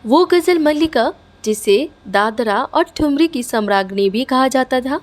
वो गज़ल मल्लिका जिसे दादरा और ठुमरी की सम्राज्ञी भी कहा जाता था।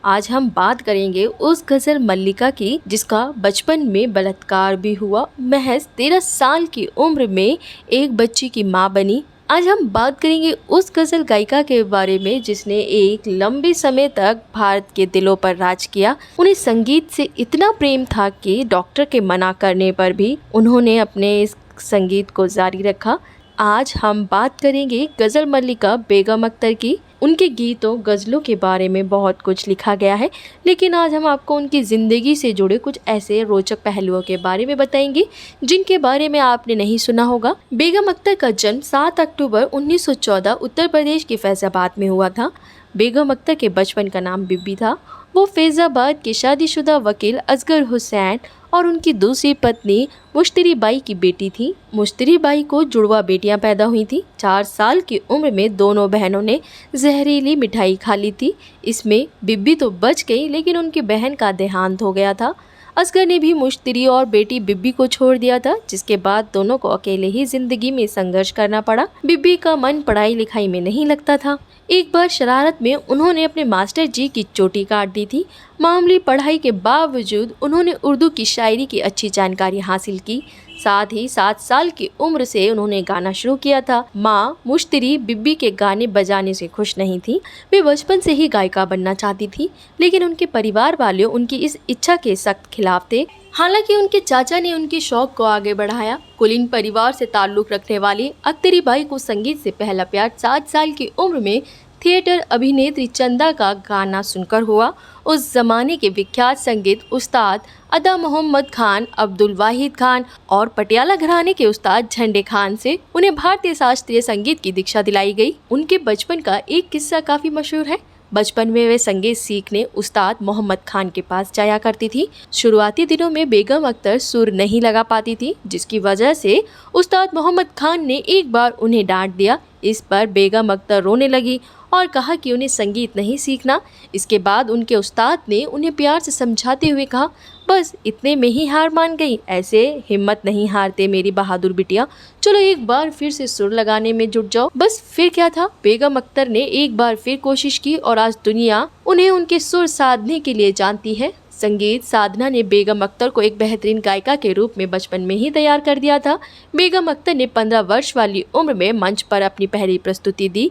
आज हम बात करेंगे उस गज़ल मल्लिका की जिसका बचपन में बलात्कार भी हुआ। महज 13 साल की उम्र में एक बच्ची की मां बनी। आज हम बात करेंगे उस गज़ल गायिका के बारे में जिसने एक लंबे समय तक भारत के दिलों पर राज किया। उन्हें संगीत से इतना प्रेम था कि डॉक्टर के मना करने पर भी उन्होंने अपने इस संगीत को जारी रखा। आज हम बात करेंगे गज़ल मल्लिका बेगम अख्तर की। उनके गीतों गज़लों के बारे में बहुत कुछ लिखा गया है, लेकिन आज हम आपको उनकी ज़िंदगी से जुड़े कुछ ऐसे रोचक पहलुओं के बारे में बताएंगे जिनके बारे में आपने नहीं सुना होगा। बेगम अख्तर का जन्म 7 अक्टूबर 1914 उत्तर प्रदेश के फैजाबाद में हुआ था। बेगम अख्तर के बचपन का नाम बिब्बी था। वो फैजाबाद के शादीशुदा वकील असगर हुसैन और उनकी दूसरी पत्नी मुश्तरी बाई की बेटी थी। मुश्तरी बाई को जुड़वा बेटियां पैदा हुई थी। 4 साल की उम्र में दोनों बहनों ने जहरीली मिठाई खा ली थी। इसमें बिब्बी तो बच गई, लेकिन उनकी बहन का देहांत हो गया था। असगर ने भी मुश्तरी और बेटी बिब्बी को छोड़ दिया था, जिसके बाद दोनों को अकेले ही जिंदगी में संघर्ष करना पड़ा। बिब्बी का मन पढ़ाई लिखाई में नहीं लगता था। एक बार शरारत में उन्होंने अपने मास्टर जी की चोटी काट दी थी। मामूली पढ़ाई के बावजूद उन्होंने उर्दू की शायरी की अच्छी जानकारी हासिल की। साथ ही 7 साल की उम्र से उन्होंने गाना शुरू किया था। माँ मुश्तरी बिब्बी के गाने बजाने से खुश नहीं थी। वे बचपन से ही गायिका बनना चाहती थी, लेकिन उनके परिवार वाले उनकी इस इच्छा के सख्त खिलाफ थे। हालांकि उनके चाचा ने उनके शौक को आगे बढ़ाया। कुलीन परिवार से ताल्लुक रखने वाली अख्तरी बाई को संगीत से पहला प्यार 7 साल की उम्र में थिएटर अभिनेत्री चंदा का गाना सुनकर हुआ। उस जमाने के विख्यात संगीत उस्ताद अदा मोहम्मद खान, अब्दुल वाहिद खान और पटियाला घराने के उस्ताद झंडे खान से उन्हें भारतीय शास्त्रीय संगीत की दीक्षा दिलाई गई। उनके बचपन का एक किस्सा काफी मशहूर है। बचपन में वे संगीत सीखने उस्ताद मोहम्मद खान के पास जाया करती थी। शुरुआती दिनों में बेगम अख्तर सुर नहीं लगा पाती थी, जिसकी वजह से उस्ताद मोहम्मद खान ने एक बार उन्हें डांट दिया। इस पर बेगम अख्तर रोने लगी और कहा कि उन्हें संगीत नहीं सीखना। इसके बाद उनके उस्ताद ने उन्हें प्यार से समझाते हुए कहा, बस इतने में ही हार मान गई? ऐसे हिम्मत नहीं हारते मेरी बहादुर बिटिया, चलो एक बार फिर से सुर लगाने में जुट जाओ। बस फिर क्या था, बेगम अख्तर ने एक बार फिर कोशिश की और आज दुनिया उन्हें उनके सुर साधने के लिए जानती है। संगीत साधना ने बेगम अख्तर को एक बेहतरीन गायिका के रूप में बचपन में ही तैयार कर दिया था। बेगम अख्तर ने 15 वर्ष वाली उम्र में मंच पर अपनी पहली प्रस्तुति दी।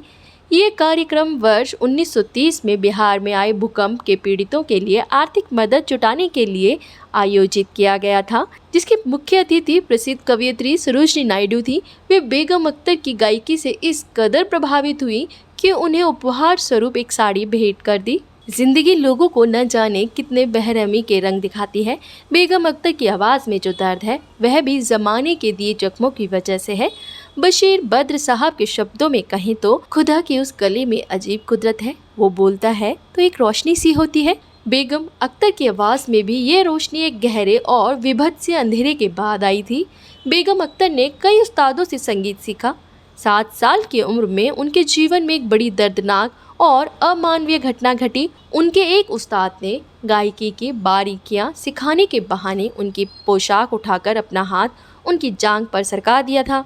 ये कार्यक्रम वर्ष 1930 में बिहार में आए भूकंप के पीड़ितों के लिए आर्थिक मदद जुटाने के लिए आयोजित किया गया था, जिसके मुख्य अतिथि प्रसिद्ध कवयित्री सरोजिनी नायडू थी। वे बेगम अख्तर की गायकी से इस कदर प्रभावित हुई कि उन्हें उपहार स्वरूप एक साड़ी भेंट कर दी। जिंदगी लोगों को न जाने कितने बेरहमी के रंग दिखाती है। बेगम अख्तर की आवाज़ में जो दर्द है वह भी ज़माने के दिए जख्मों की वजह से है। बशीर बद्र साहब के शब्दों में कहें तो खुदा की उस गले में अजीब कुदरत है, वो बोलता है तो एक रोशनी सी होती है। बेगम अख्तर की आवाज़ में भी ये रोशनी एक गहरे और विभत्स से अंधेरे के बाद आई थी। बेगम अख्तर ने कई उस्तादों से संगीत सीखा। 7 साल की उम्र में उनके जीवन में एक बड़ी दर्दनाक और अमानवीय घटना घटी। उनके एक उस्ताद ने गायकी की बारीकियां सिखाने के बहाने उनकी पोशाक उठाकर अपना हाथ उनकी जांघ पर सरका दिया था।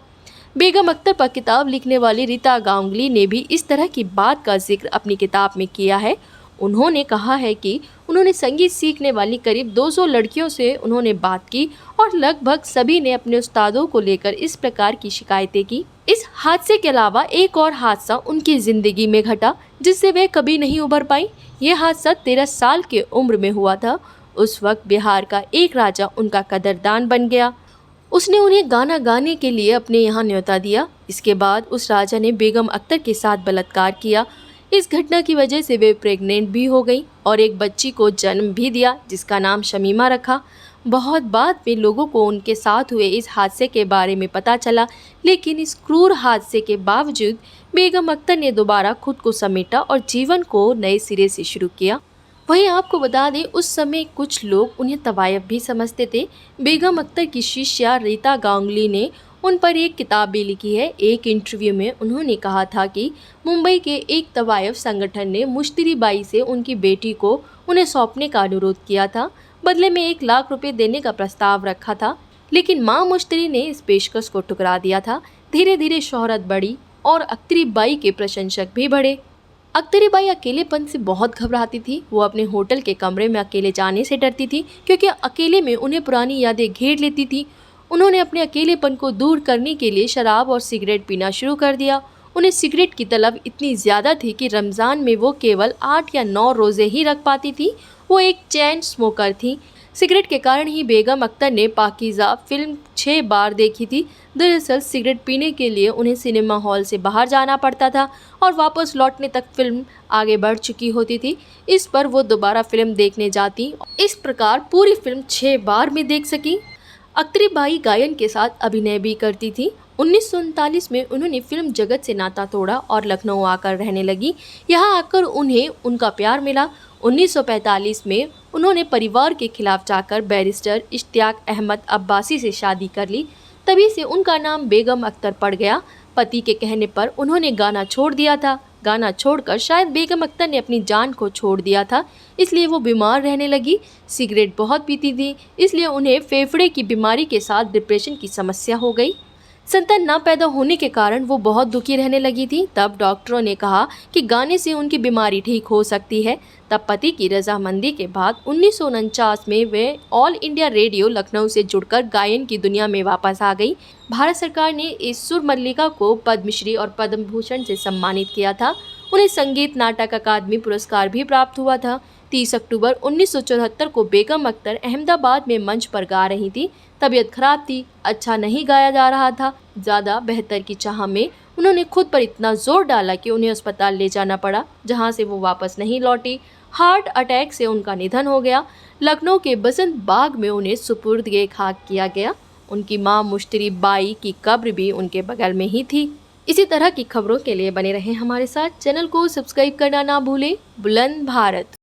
बेगम अख्तर पर किताब लिखने वाली रीता गांगुली ने भी इस तरह की बात का जिक्र अपनी किताब में किया है। उन्होंने कहा है कि उन्होंने संगीत सीखने वाली करीब 200 लड़कियों से उन्होंने बात की और लगभग सभी ने अपने उस्तादों को लेकर इस प्रकार की शिकायतें की। इस हादसे के अलावा एक और हादसा उनकी जिंदगी में घटा जिससे वे कभी नहीं उबर पाई। यह हादसा 13 साल की उम्र में हुआ था। उस वक्त बिहार का एक राजा उनका कदरदान बन गया। उसने उन्हें गाना गाने के लिए अपने यहाँ न्योता दिया। इसके बाद उस राजा ने बेगम अख्तर के साथ बलात्कार किया। इस घटना की वजह से वे प्रेग्नेंट भी हो गई और एक बच्ची को जन्म भी दिया, जिसका नाम शमीमा रखा। बहुत बाद में लोगों को उनके साथ हुए इस हादसे के बारे में पता चला, लेकिन इस क्रूर हादसे के बावजूद बेगम अख्तर ने दोबारा खुद को समेटा और जीवन को नए सिरे से शुरू किया। वहीं आपको बता दें, उस समय कुछ लोग उन्हें तवायफ भी समझते थे। बेगम अख्तर की शिष्या रीता गांगुली ने उन पर एक किताब भी लिखी है। एक इंटरव्यू में उन्होंने कहा था कि मुंबई के एक तवायफ संगठन ने मुश्तरी बाई से उनकी बेटी को उन्हें सौंपने का अनुरोध किया था। बदले में 1 लाख रुपए देने का प्रस्ताव रखा था, लेकिन मां मुश्तरी ने इस पेशकश को ठुकरा दिया था। धीरे धीरे शोहरत बढ़ी और अख्तरी बाई के प्रशंसक भी बढ़े। अख्तरी बाई अकेलेपन से बहुत घबराती थी। वो अपने होटल के कमरे में अकेले जाने से डरती थी क्योंकि अकेले में उन्हें पुरानी यादें घेर लेती थी। उन्होंने अपने अकेलेपन को दूर करने के लिए शराब और सिगरेट पीना शुरू कर दिया। उन्हें सिगरेट की तलब इतनी ज़्यादा थी कि रमज़ान में वो केवल 8 या 9 रोज़े ही रख पाती थी। वो एक चेन स्मोकर थी। सिगरेट के कारण ही बेगम अख्तर ने पाकीज़ा फिल्म 6 बार देखी थी। दरअसल सिगरेट पीने के लिए उन्हें सिनेमा हॉल से बाहर जाना पड़ता था और वापस लौटने तक फिल्म आगे बढ़ चुकी होती थी। इस पर वो दोबारा फिल्म देखने जाती। इस प्रकार पूरी फिल्म 6 बार में देख सकी। अख्तरी बाई गायन के साथ अभिनय भी करती थी। 1939 में उन्होंने फिल्म जगत से नाता तोड़ा और लखनऊ आकर रहने लगी। यहाँ आकर उन्हें उनका प्यार मिला। 1945 में उन्होंने परिवार के खिलाफ जाकर बैरिस्टर इश्तियाक अहमद अब्बासी से शादी कर ली। तभी से उनका नाम बेगम अख्तर पड़ गया। पति के कहने पर उन्होंने गाना छोड़ दिया था। गाना छोड़कर शायद बेगम अख्तर ने अपनी जान को छोड़ दिया था, इसलिए वो बीमार रहने लगी। सिगरेट बहुत पीती थी, इसलिए उन्हें फेफड़े की बीमारी के साथ डिप्रेशन की समस्या हो गई। संतान ना पैदा होने के कारण वो बहुत दुखी रहने लगी थी। तब डॉक्टरों ने कहा कि गाने से उनकी बीमारी ठीक हो सकती है। तब पति की रजामंदी के बाद 1949 में वे ऑल इंडिया रेडियो लखनऊ से जुड़कर गायन की दुनिया में वापस आ गई। भारत सरकार ने इस सुर मल्लिका को पद्मश्री और पद्म भूषण से सम्मानित किया था। उन्हें संगीत नाटक अकादमी पुरस्कार भी प्राप्त हुआ था। 30 अक्टूबर 1974 को बेगम अख्तर अहमदाबाद में मंच पर गा रही थी। तबीयत खराब थी, अच्छा नहीं गाया जा रहा था। ज़्यादा बेहतर की चाह में उन्होंने खुद पर इतना जोर डाला कि उन्हें अस्पताल ले जाना पड़ा, जहां से वो वापस नहीं लौटी। हार्ट अटैक से उनका निधन हो गया। लखनऊ के बसंत बाग में उन्हें सुपुर्द खाक किया गया। उनकी मां मुश्तरी बाई की कब्र भी उनके बगल में ही थी। इसी तरह की खबरों के लिए बने रहें हमारे साथ। चैनल को सब्सक्राइब करना ना भूलें। बुलंद भारत।